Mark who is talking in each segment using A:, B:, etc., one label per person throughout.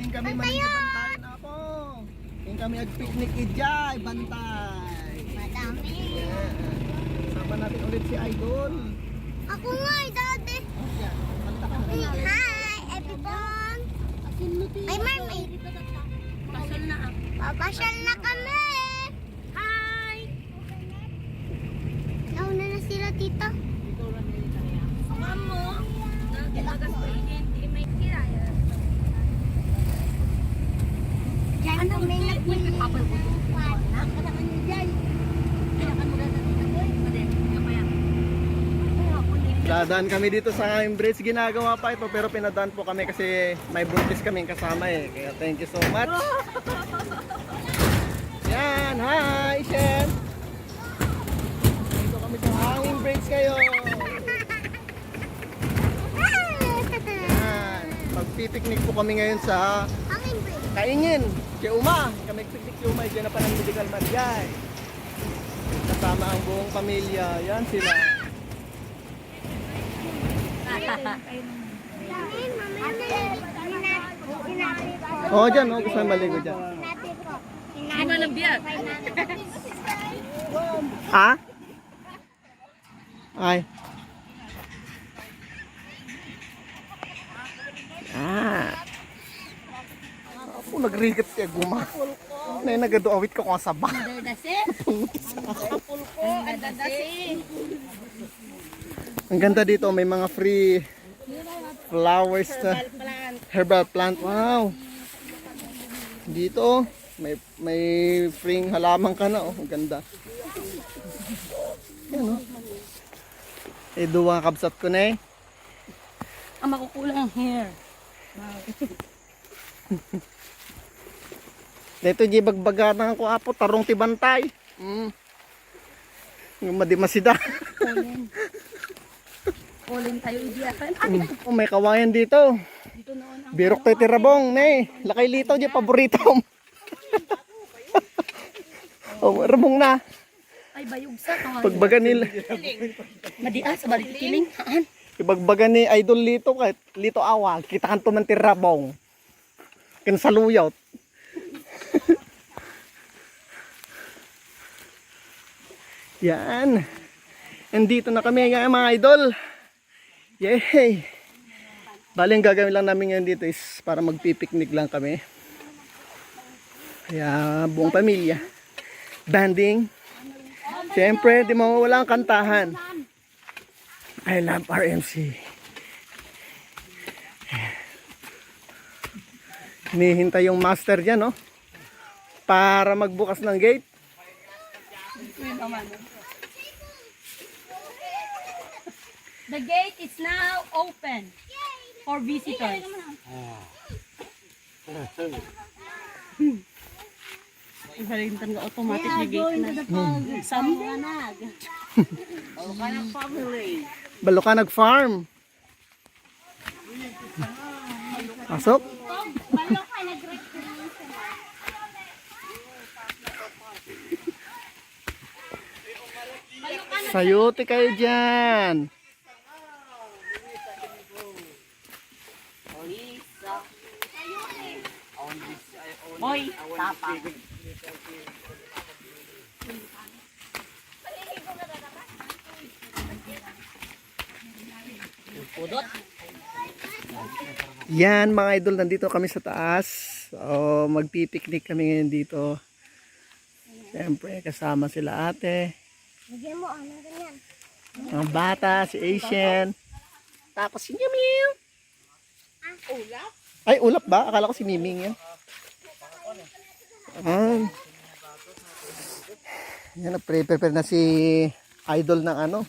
A: King kami manigibantay na po. King kami ag-picnic ijay, bantay.
B: Madami.
A: Yeah. Sama natin ulit si Idol.
B: Ako nga, dati.
A: Yeah. Banta ka na.
B: Hi, everyone. Ay, Marmy.
C: Pasal na ako.
B: Papasyal na kami.
C: Hi!
B: Nauna na sila, tita.
C: Mamo, naglagas ko hindi may kiraya.
B: Diyan kami nagpapal ko.
C: Nakatakan niyo dyan. Kailangan mo na natin ako. Mali, kaya.
A: Dadaan kami dito sa aming bridge. Ginagawa pa ito pero pinadaan po kami kasi may buntis kaming kasama eh. Kaya thank you so much. Yan, hi Shen. Dito kami sa hanging bridge kayo. Yan. Magpipiknik po kami ngayon sa
B: Hanging bridge.
A: Kaingin. Kaya Uma. Kami piknik si Uma. Diyan na pa ng medical Mariay. Kasama ang buong pamilya. Yan sila. Oo, dyan. Oh, gusto mo maligo dyan.
C: Hindi ba nabiyag?
A: Ha? Ay. Ako nagrigit kaya guma. Na nagaduawit ka kung asaba.
C: Dasi? Apul ko, dasi.
A: Ang ganda dito, may mga free flowers na herbal plant. Wow. Dito, may free halaman ka na, oh. Ang ganda. Yan, oh. Duwa kabsat ko na eh.
C: Ang makukulang ang hair.
A: Dito di bagbagatan ko apo tarong tibantay. Yung madimasida.
C: Kulin tayo idiyakan.
A: Oh, may kawayan dito.
C: Dito noon ang
A: Birok tayo tirabong, ne. Lakay litaw di paborito. Oh, rabong na.
C: ay bayog sa
A: Pagbaga nila.
C: Madia sa balik kiling. Haan?
A: Ibagbaga ni Idol Lito kahit Lito Awag, kita kan tuman tirabong. Kinsaluyot. Yan. Andito na kami ngayon mga idol. Yay! Bali ang gagawin lang namin ngayon dito is para magpipiknik lang kami. Kaya buong pamilya. Banding. Siyempre, di mawawala ang kantahan. I love RMC. Hinihintay yung master dyan, no? Para magbukas ng gate.
C: The gate is now open for visitors. Ibalintan ka automatic na gate na. Samnag.
A: Balukanag Farm. Pasok. Sayuti kayo dyan.
C: Boy, tapa.
A: Yan mga idol, nandito kami sa taas. So, magpipiknik kami ngayon dito. Siyempre, kasama sila ate.
B: Bigyan mo, ano ganyan?
A: Mga bata, si Asian. Tapos si Miming.
C: Ulap?
A: Ay, ulap ba? Akala ko si Miming yan. Yan, prepare na si Idol ng ano,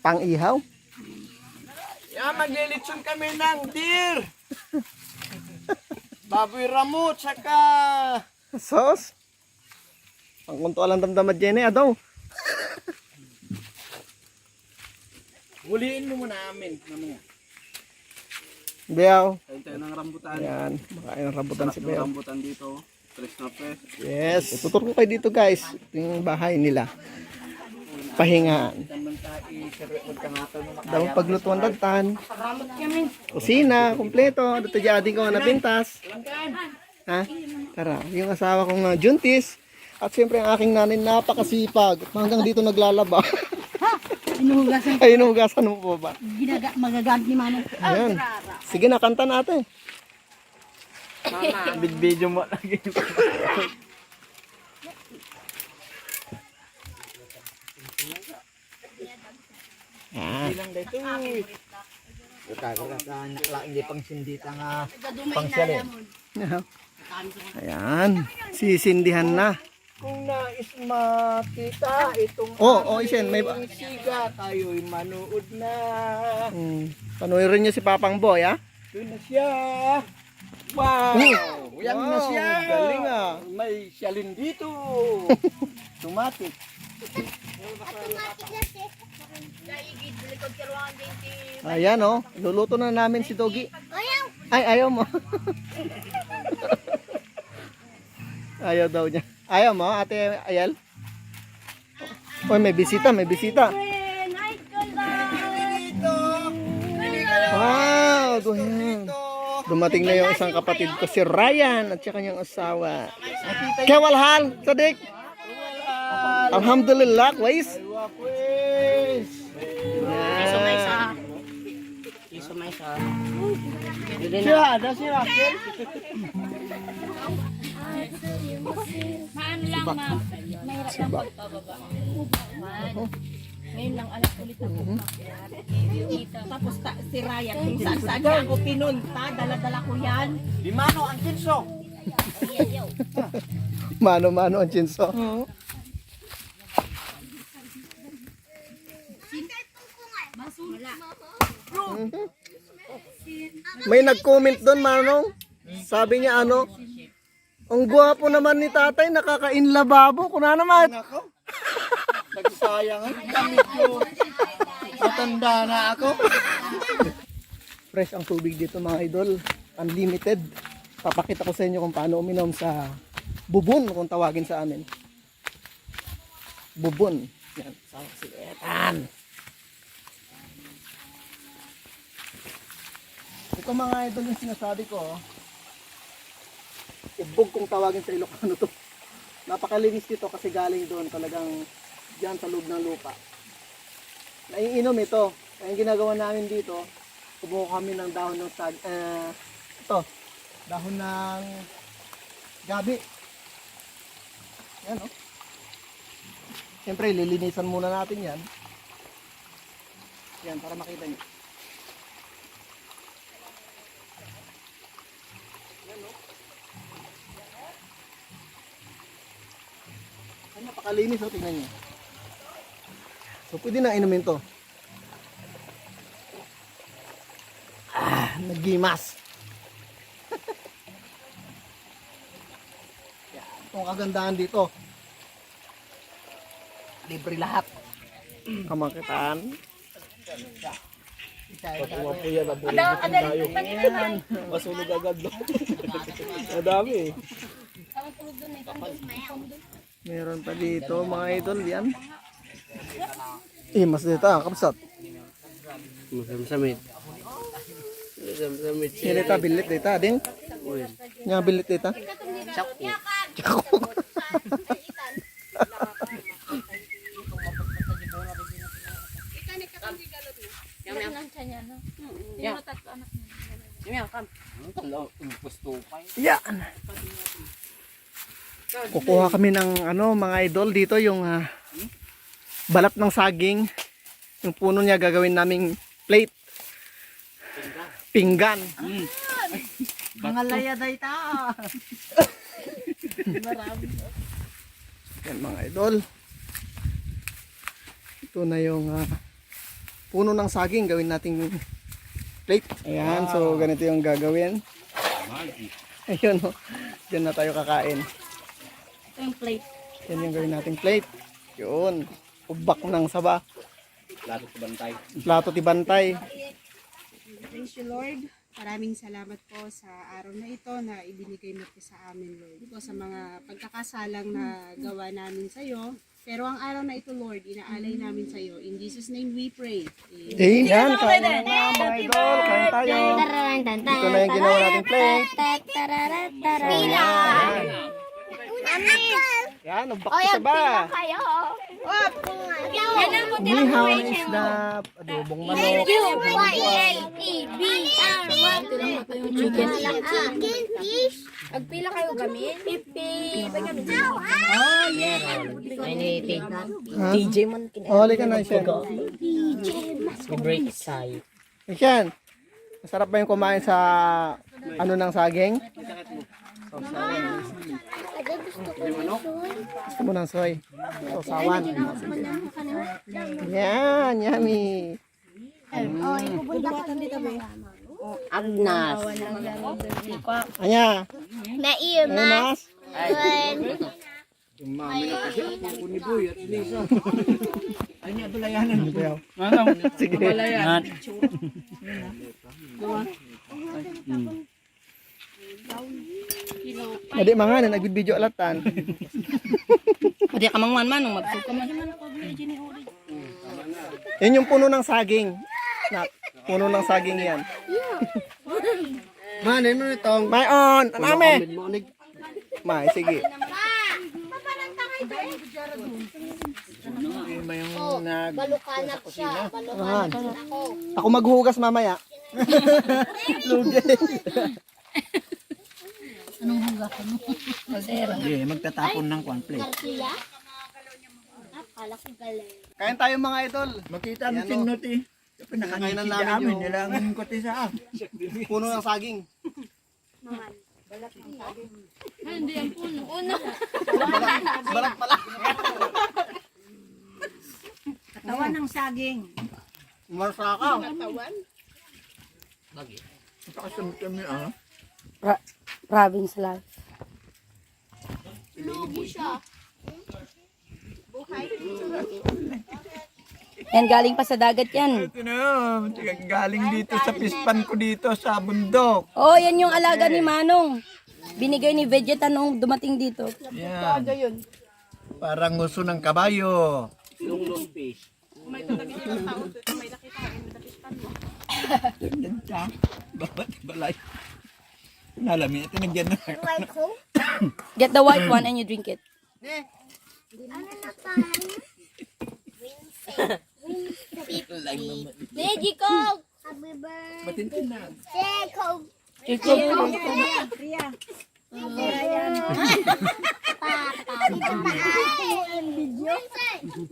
A: pang-ihaw.
D: Yeah, maglilitsyon kami ng deer. Baboy ramot, saka
A: Sos. Ang kunto alang damdamad dyan eh, adaw.
D: huliin mo muna amin. Mamaya.
A: Beaw.
D: Kain tayo ng rambutan.
A: Yan, makain ng rambutan si
D: Sarap ng
A: Beaw.
D: rambutan dito. Fresh na fresh.
A: Yes. Tutur ko kayo dito guys. Ito yung bahay nila. pahingaan. Daw paglutuan dagtan. Kusina, kumpleto. Dito dyan ko na pintas. Ha? Tara, yung asawa kong Juntis. At siyempre ang aking nanay napakasipag. Hanggang dito naglalaba.
C: Inuhugasan.
A: Ay, inuhugasan mo po ba?
C: Magagamit ni Manong.
A: Ayan. Sige na, kanta natin.
D: Big-video mo lagi.
A: Ah.
D: Ilang dito.
E: Hindi pang sindita nga.
C: Pangsyalin.
A: Ayan. Sisindihan na.
E: Kung nais makita itong
A: Isen, may
E: siga, tayo'y manood na.
A: Panuorin niyo si Papang Boy, ha?
E: Doon na siya. Wow! Yan na
A: Wow,
E: siya.
A: galing, ah.
E: May siyalin dito. Tumatik.
B: Automatic na siya.
A: Ayan, oh. Luluto na namin si Doggy.
B: Ayaw.
A: Ay, ayaw mo. Ayaw daw niya. Ayaw mo, Ate Ayel? Uy, may bisita, may bisita. Wow, ayan. Dumating na yung isang kapatid ko, si Ryan, at saka niyang asawa. Kewalhan, Sadik. Alhamdulillah, kwais.
E: Siya, ada si Raquel.
C: Paano lang, ma'am? Mahirap lang pagpababa. Ngayon lang alas ulit na dito. Tapos si Ryan, kung saan niya ako pinunta, dala-dala ko yan.
E: Di mano ang kinso.
A: Mano-mano ang chinso. May nag-comment doon, Manong. Sabi niya ano, ang gwapo naman ni tatay, nakaka-inlababo. Kuna naman.
E: Nagsayang ang damit ko. Matanda na ako.
A: Fresh ang tubig dito, mga idol. Unlimited. Papakita ko sa inyo kung paano uminom sa bubon, kung tawagin sa amin. Bubon. Yan, sa silietan. Ito mga idol yung sinasabi ko. Ibog kung tawagin sa Ilocano to. Napakalinis dito kasi galing doon talagang diyan sa loob ng lupa. Naiinom ito. Kaya yung ginagawa namin dito, kumuha kami ng dahon ng dahon ng gabi. Yan, oh. Siyempre, lilinisan muna natin yan. Yan, para makita nyo. Yan, oh. Ay, napakalinis, oh. Tingnan nyo. So, pwede na inumin to. Nagimas. Yan, itong kagandahan dito. Libre lahat. Kamakitaan.
E: Patuwa po yan. Tayo. Masunog agad. Madami eh.
A: Meron pa dito mga idol yan. Mas dito kapsat.
E: Masamsamit. Masamsamit
A: Yan dito, bilit dito. Ding. Nga bilit dito. Tsako. Yan. Kukuha kami ng mga idol dito yung balat ng saging. Yung puno niya gagawin naming plate. Pinggan.
E: Mga laya day ta.
A: Yan mga idol. Ito na yung puno ng saging gawin nating plate. Ayan, so ganito yung gagawin. Ayun, oh. Diyan na tayo kakain.
C: Ito yung plate.
A: Yan yung gawin nating plate. Yun. Ubak ng saba.
D: Plato sa bantay.
A: Plato tibantay.
C: Praise you, Lord.
F: Maraming salamat po sa araw na ito na ibinigay mo po sa amin, Lord. Po sa mga pagkakasalang na gawa namin sa iyo. Pero ang araw na ito, Lord, inaalay namin sa iyo. In Jesus' name we pray. Amen.
A: Yan, kain na mga idol. Kain tayo. Ito na yung ginawa nating plate. Yan, nagbakti sa ba?
B: Kayo.
A: Nihaw na isda, adobong manok.
B: Chicken fish.
C: Agpila kayo gamin? 50.
A: Ha?
C: DJ man
A: Huli ka na, Isyan.
C: break side.
A: Isyan, masarap ba yung kumain sa ano ng saging? Gusto mo ng soy? Sausawan. Yan, yummy.
C: Agnas.
A: Anya,
B: Naimas.
A: mas?
E: Yung mami na kasi ako ni Boy at Lisa. Ay niya balayanan.
A: Sige. Adi mga na nagbibideo alatan.
C: Pwede ka mang man nung magsuka man.
A: Yan yung puno ng saging. Nak, puno ng saging yan.
E: Manay mo itong.
A: May on, aname. May, sige.
E: May yung
B: Balukanak siya. Balukanak ako.
A: Ako maghuhugas mamaya. Lugi.
E: Hindi, magtatapon ng cornflake.
B: Garcia? Akala ko galing.
A: Kain tayo mga idol.
E: Makita ang sinot eh.
A: Pinakainan
E: Pinakainan
A: namin
E: namin
A: yung-
E: nilangan ko sa
A: Puno ng saging. Balat pala.
C: Katawan ng saging.
A: Marsaka.
E: Kasunod kami ah.
C: Province life.
B: Lugi siya.
C: Yan, galing pa sa dagat yan.
E: Ito na, galing dito sa pispan ko dito sa bundok.
C: Oh, yan yung alaga ni Manong. Binigay ni Vegeta nung dumating dito.
E: Yan. Parang nguso ng kabayo. Ganda. Bawat balay. Nalami ito nagyan na.
B: Like who?
C: Get the white one and you drink it.
B: Ano na tayo? Mexico! Happy birthday!
E: Matintinan.
B: Mexico!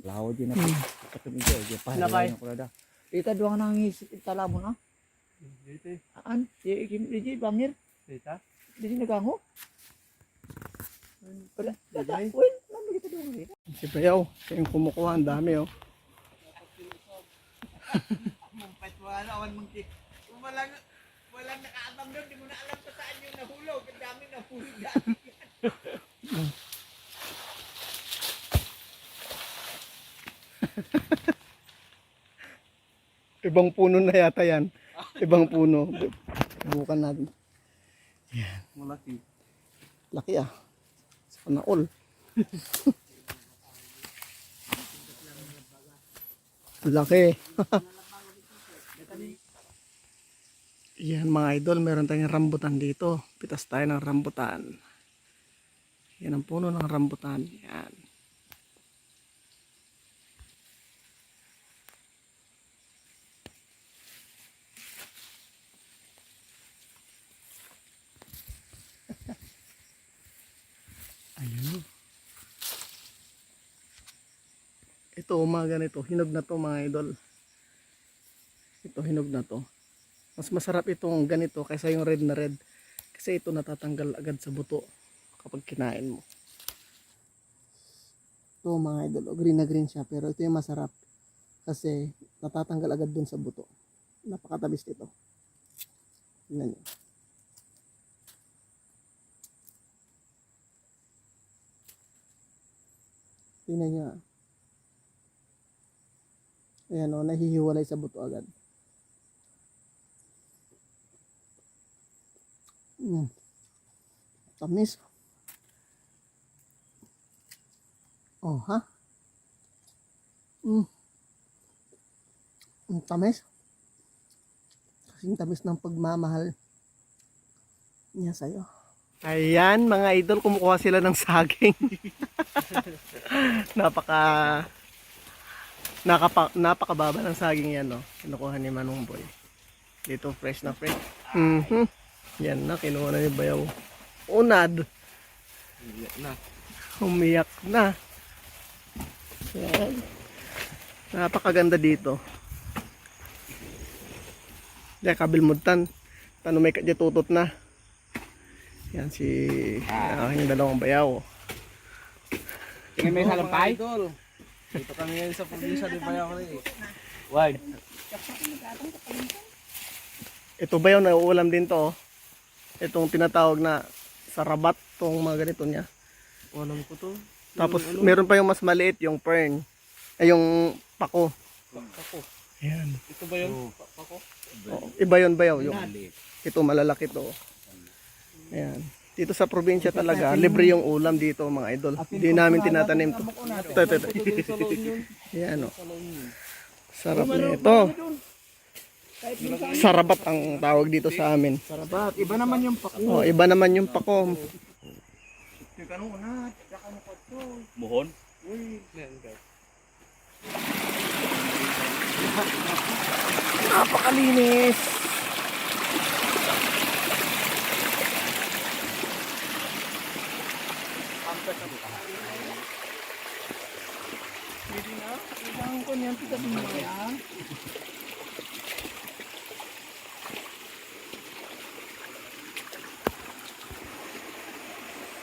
E: Lawa din ako. Katulog ko. Diyan pa. Nakay. Ita doang nangis. Tala mo na. Aan? Di bangir. Ita? Di nagango? Wala. Wala. Kita doang.
A: Si Bayaw, siya yung kumukuha. Ang dami oh.
E: Mumpet mo ano, awan mong ki. Kung walang nakaabang doon, di mo na alam kung saan yung nahulog. Ang dami nahulog dati.
A: Ibang puno na yata yan. Ibang puno. Bukan natin.
D: Malaki.
A: Laki ah. Sa panaol. Laki. Yan mga idol, meron tayong rambutan dito. Pitas tayo ng rambutan. Yan ang puno ng rambutan. Yan. Ayun. Ito mga ganito, hinog na to mga idol. Ito hinog na to. Mas masarap itong ganito kaysa yung red na red. Kasi ito natatanggal agad sa buto kapag kinain mo. Ito mga idol, green na green siya pero ito yung masarap. Kasi natatanggal agad dun sa buto. Napakatabis nito. Tingnan niyo. Tingnan niyo. Ayan o, nahihiwalay sa buto agad. Tamis. Oh, ha? Ang tamis. Kasing tamis ng pagmamahal niya sa'yo. Ayan, mga idol, kumukuha sila ng saging. Napakababa ng saging yan, no? Kinukuha ni Manong Boy. Dito, fresh na fresh. Yan na, kinuha na ni Bayaw. Unad. Umiyak na. Yan. Napakaganda dito. Diyan, kabilmutan. Paano may tutot na. Yan si aking dalawang bayaw.
E: Tingnan mo yung halampay.
D: Idol. Dito kami ngayon sa probinsya ni Bayaw eh. Wide.
A: Ito bayaw na uulam din to. Oh. Itong tinatawag na sarabat. Itong mga ganito niya.
D: Alam ko to.
A: Tapos meron pa yung mas maliit, yung fern. Ay yung pako.
D: Pako.
A: Ayan.
D: Ito ba yun? Pako?
A: Oh, iba yun bayaw. Yung, ito malalaki to. Ayan. Dito sa probinsya talaga, libre yung ulam dito mga idol. Hindi namin tinatanim to. Ito. Ayan o. Sarap na ito. Sarabat ang tawag dito sa amin.
E: Sarabat. Iba naman yung pako.
A: Oh, iba naman yung pako.
D: Muhon?
A: Napakalinis.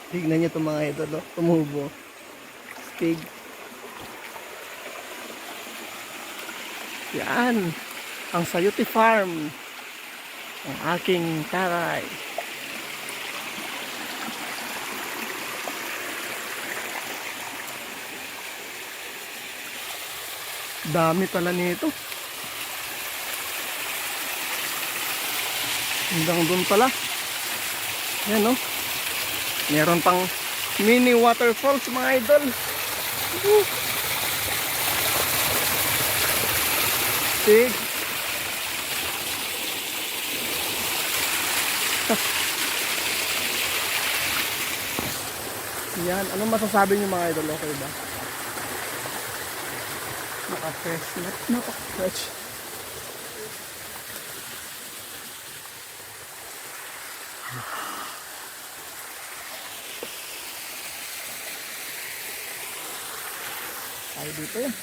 A: Tignan nyo itong mga ito, no? Tumubo. Stig. Yan. Ang Sayote Farm. Ang aking taray. Dami pala nito. Hanggang doon pala. Yan, no? Meron pang mini waterfalls mga idol. Sig. Yan, anong masasabi niyo mga idol? Okay ba? Naka-fresh. Naka-fresh. Tayo dito yan.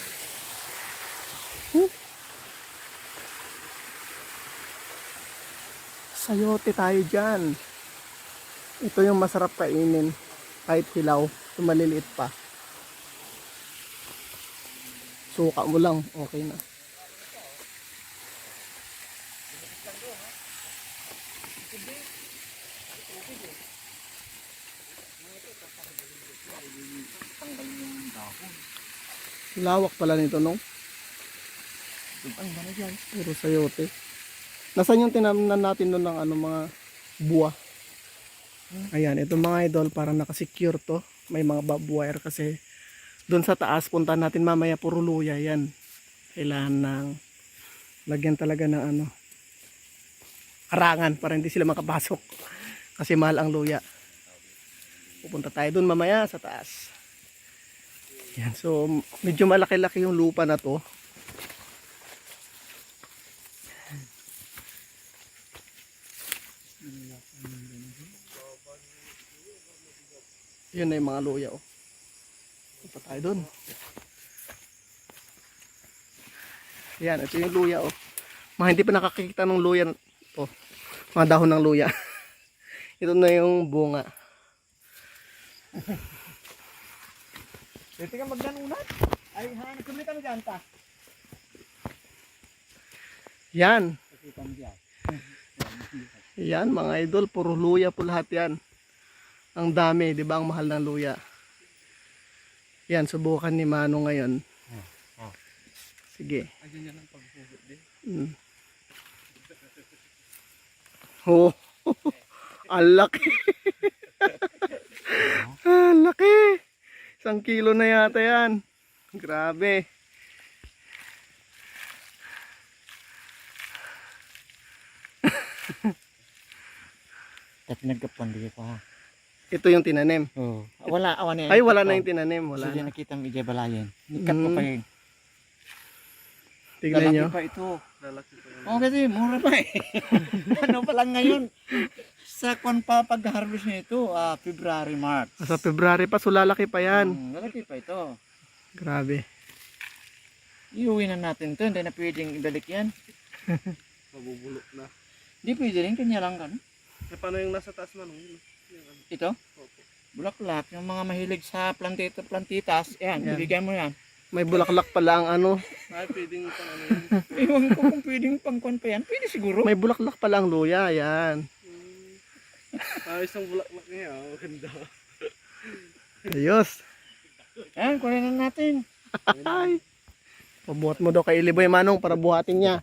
A: Sayote tayo dyan. Ito yung masarap kainin. Kahit hilaw. Ito maliliit pa. Suka mo lang. Okay na. Lawak pala nito, no? Puro sayote. Nasaan yung tinamnan natin doon ng ano, mga buwa? Ayan, ito mga idol, parang nakasecure to. May mga barbed wire kasi doon sa taas, punta natin mamaya, puro luya yan. Kailangan ng lagyan talaga ng ano, harangan para hindi sila makapasok. Kasi mahal ang luya. Pupunta tayo doon mamaya sa taas. Yan, so medyo malaki-laki yung lupa na to. Yun na yung mga luya, oh. Punta tayo doon. Yan, ito yung luya, oh. Mga hindi pa nakakikita ng luya, oh. Mga dahon ng luya. Ito na yung bunga.
E: Pwede ka magdanunan? Ay, hanap kami kami dyan ta.
A: Yan. Yan mga idol, puro luya po lahat yan. Ang dami, di ba? Ang mahal ng luya. Yan, subukan ni Mano ngayon. Sige. Oh. Ang laki. Ang laki. 1 kilo na yata yan. Grabe.
E: At nagkapandi pa.
A: Ito yung tinanim.
E: Oh. Wala, awan na yan.
A: Ay, wala na yung tinanim.
E: Wala
A: Wala
E: na.
A: na.
E: Nakita mo ijay balayan. Nikat ko pa yun.
A: Tignan
E: Lalaki
A: nyo.
E: pa ito.
D: Lalaki pa yun.
E: Oo, kasi mura pa eh. Ano pa lang ngayon? Sa kwan pa pag-harvest na ito, February, March.
A: Sa February pa, so lalaki pa yan.
E: Lalaki pa ito.
A: Grabe.
E: Iuwi na natin to, hindi na pwedeng ibalik yan.
D: Mabubulok na.
E: Hindi pwede rin, kanya lang kan.
D: Eh, paano yung nasa taas man? Yung ano?
E: Ito,
D: Opo.
E: bulaklak, yung mga mahilig sa plantitas, yan,
A: Yan.
E: ibigay mo yan.
A: May bulaklak pala ang ano.
D: Ay, pwedeng pang ano yun.
E: Iwan ko kung pwedeng pangkwan pa yan, pwede siguro.
A: May bulaklak pala ang luya. Yan.
D: Isang bulaklak niya. Oh, ganda.
A: Ayos.
E: Yan, kunin na natin.
A: Ay. Pabuhat mo daw kay Iliboy Manong para buhatin niya.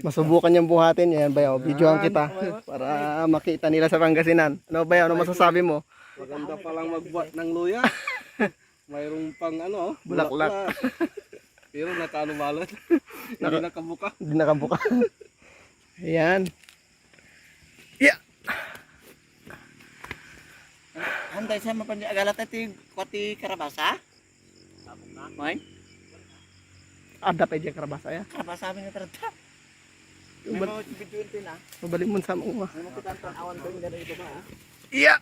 A: Masubukan niyang buhatin. Yan, bayaw. Videoan kita. Para makita nila sa Pangasinan. Ano bayaw? Ano masasabi mo?
D: Maganda palang magbuhat ng luya. Mayroong pang ano,
A: Bulaklak.
D: Pero nakaano-balot. Hindi nakabuka.
A: Hindi nakabuka. Ayan. Yeah.
E: Handay sa mapandi agalat ati kwati karabasa. Moy,
A: Ada pa dyan karabasa ya.
E: karabasa mi tarata. May
A: Bal-
E: mga biduin tin ah.
A: Mabalik mo sa mga.
E: May mga kitan awan ko dito ito ba.
A: Yeah.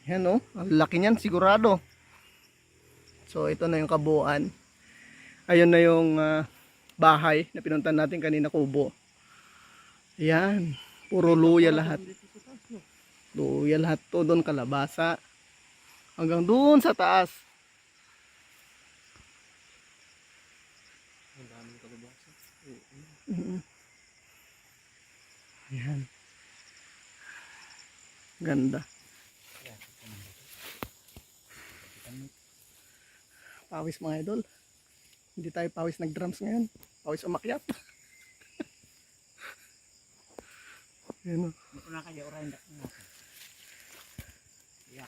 A: Yan oh, ang laki niyan sigurado. So ito na yung kabuuan. Ayun na yung bahay na pinuntan natin kanina, kubo. Yan, puro luya lahat. Luya lahat to, doon kalabasa. Hanggang doon sa taas.
D: Ang daming kalabasa.
A: Yan. Ganda. Pawis mga idol. Hindi tayo pawis nag-drums ngayon. Pawis umakyat. Yan o.
E: Una kaya orain dak na. Ya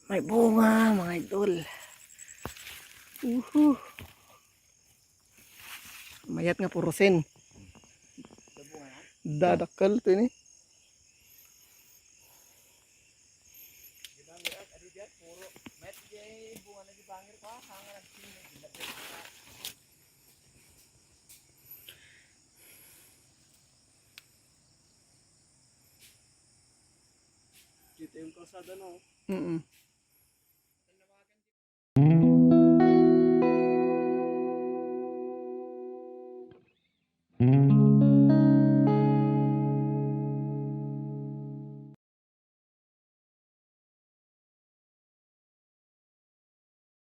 A: May bunga mga idol. Mayat nga puro sen. Dadakal to ini.
D: Kita yung kalsada no.
A: Mm.